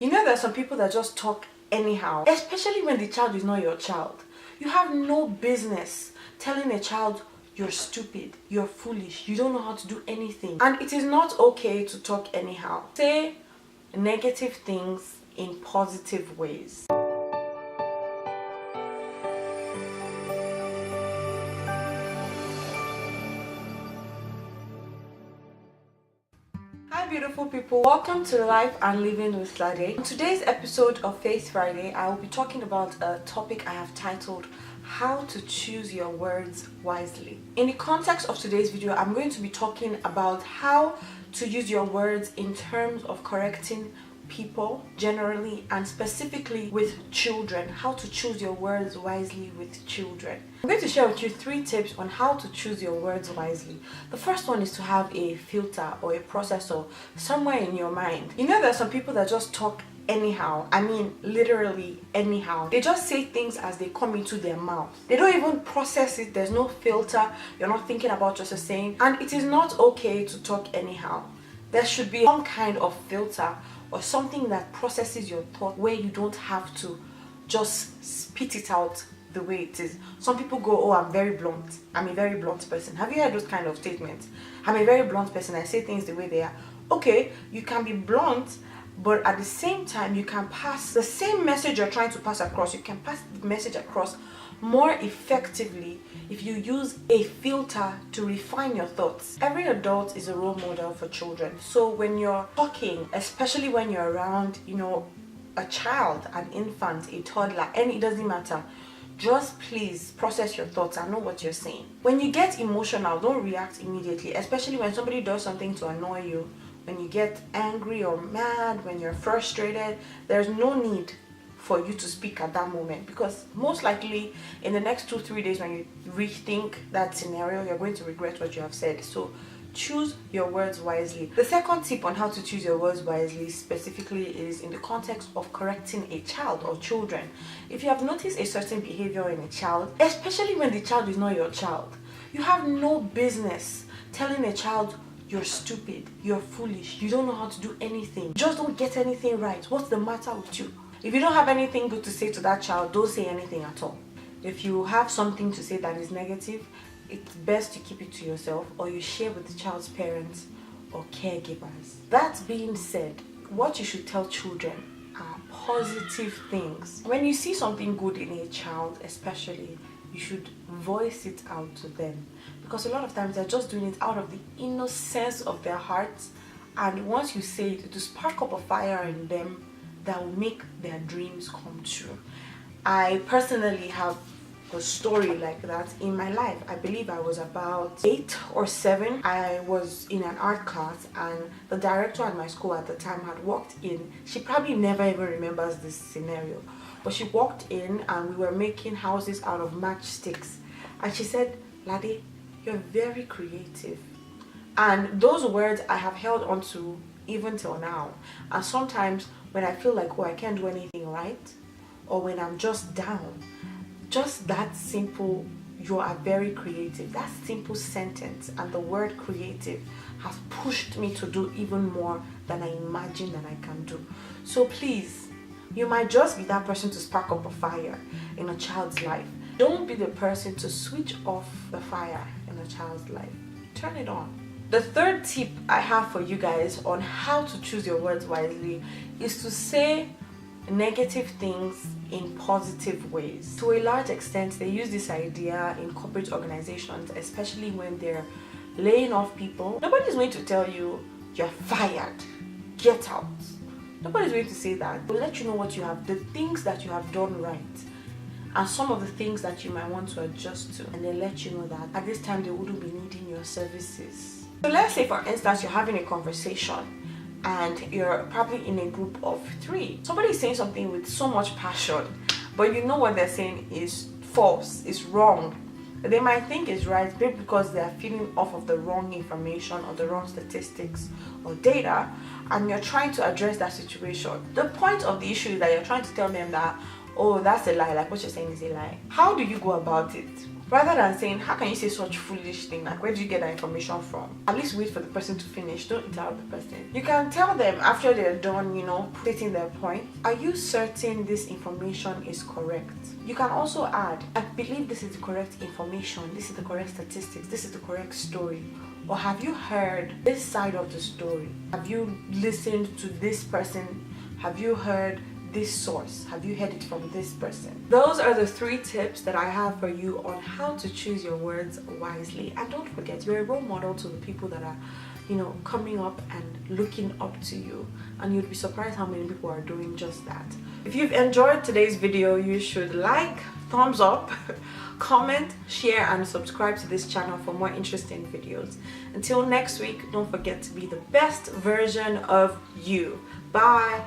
You know, there's some people that just talk anyhow, especially when the child is not your child. You have no business telling a child you're stupid, you're foolish, you don't know how to do anything. And it is not okay to talk anyhow. Say negative things in positive ways. Hi beautiful people, welcome to Life and Living with Lade. In today's episode of Faith Friday, I will be talking about a topic I have titled How to Choose Your Words Wisely. In the context of today's video, I'm going to be talking about how to use your words in terms of correcting people generally and specifically with children. How to choose your words wisely with children. I'm going to share with you 3 tips on how to choose your words wisely. The first one is to have a filter or a processor somewhere in your mind. You know, there's some people that just talk anyhow. I mean literally anyhow. They just say things as they come into their mouth. They don't even process it. There's no filter. You're not thinking about just a saying. And it is not okay to talk anyhow. There should be some kind of filter or something that processes your thought where you don't have to just spit it out the way it is. Some people go, oh, I'm very blunt. I'm a very blunt person. Have you heard those kind of statements? I'm a very blunt person. I say things the way they are. Okay, you can be blunt, but at the same time, you can pass the same message you're trying to pass across. You can pass the message across more effectively if you use a filter to refine your thoughts. Every adult is a role model for children. So when you're talking, especially when you're around, a child, an infant, a toddler, and it doesn't matter, just please process your thoughts and know what you're saying. When you get emotional, don't react immediately, especially when somebody does something to annoy you. When you get angry or mad, when you're frustrated, there's no need for you to speak at that moment, because most likely in the next 2-3 days when you rethink that scenario, you're going to regret what you have said. So choose your words wisely. The second tip on how to choose your words wisely specifically is in the context of correcting a child or children. If you have noticed a certain behavior in a child, especially when the child is not your child, you have no business telling a child you're stupid, you're foolish, you don't know how to do anything, you just don't get anything right. What's the matter with you? If you don't have anything good to say to that child, don't say anything at all. If you have something to say that is negative, it's best to keep it to yourself or you share with the child's parents or caregivers. That being said, what you should tell children are positive things. When you see something good in a child especially, you should voice it out to them, because a lot of times they're just doing it out of the innocence of their hearts, and once you say it, it will spark up a fire in them that will make their dreams come true. I personally have a story like that in my life. I believe I was about 8 or 7. I was in an art class and the director at my school at the time had walked in. She probably never even remembers this scenario, but she walked in and we were making houses out of matchsticks, and she said, "Lade, you're very creative." And those words I have held on to even till now. And sometimes when I feel like, oh, I can't do anything right, or when I'm just down, just that simple, "you are very creative," that simple sentence and the word creative has pushed me to do even more than I imagined that I can do. So please, you might just be that person to spark up a fire in a child's life. Don't be the person to switch off the fire in a child's life. Turn it on. The third tip I have for you guys on how to choose your words wisely is to say negative things in positive ways. To a large extent, they use this idea in corporate organizations, especially when they're laying off people. Nobody's going to tell you you're fired, get out. Nobody's going to say that. They'll let you know what you have, the things that you have done right, and some of the things that you might want to adjust to, and they let you know that at this time they wouldn't be needing your services. So let's say, for instance, you're having a conversation and you're probably in a group of 3. Somebody is saying something with so much passion, but you know what they're saying is false, is wrong. They might think it's right, maybe because they're feeding off of the wrong information or the wrong statistics or data, and you're trying to address that situation. The point of the issue is that you're trying to tell them that, oh, that's a lie, like what you're saying is a lie. How do you go about it? Rather than saying, how can you say such foolish thing? Like, where did you get that information from? At least wait for the person to finish. Don't interrupt the person. You can tell them after they're done, stating their point. Are you certain this information is correct? You can also add, I believe this is the correct information. This is the correct statistics. This is the correct story. Or have you heard this side of the story? Have you listened to this person? Have you heard this source? Have you heard it from this person? Those are the 3 tips that I have for you on how to choose your words wisely. And don't forget, you're a role model to the people that are coming up and looking up to you, and you'd be surprised how many people are doing just that. If you've enjoyed today's video, you should like, thumbs up, comment, share, and subscribe to this channel for more interesting videos. Until next week, don't forget to be the best version of you. Bye.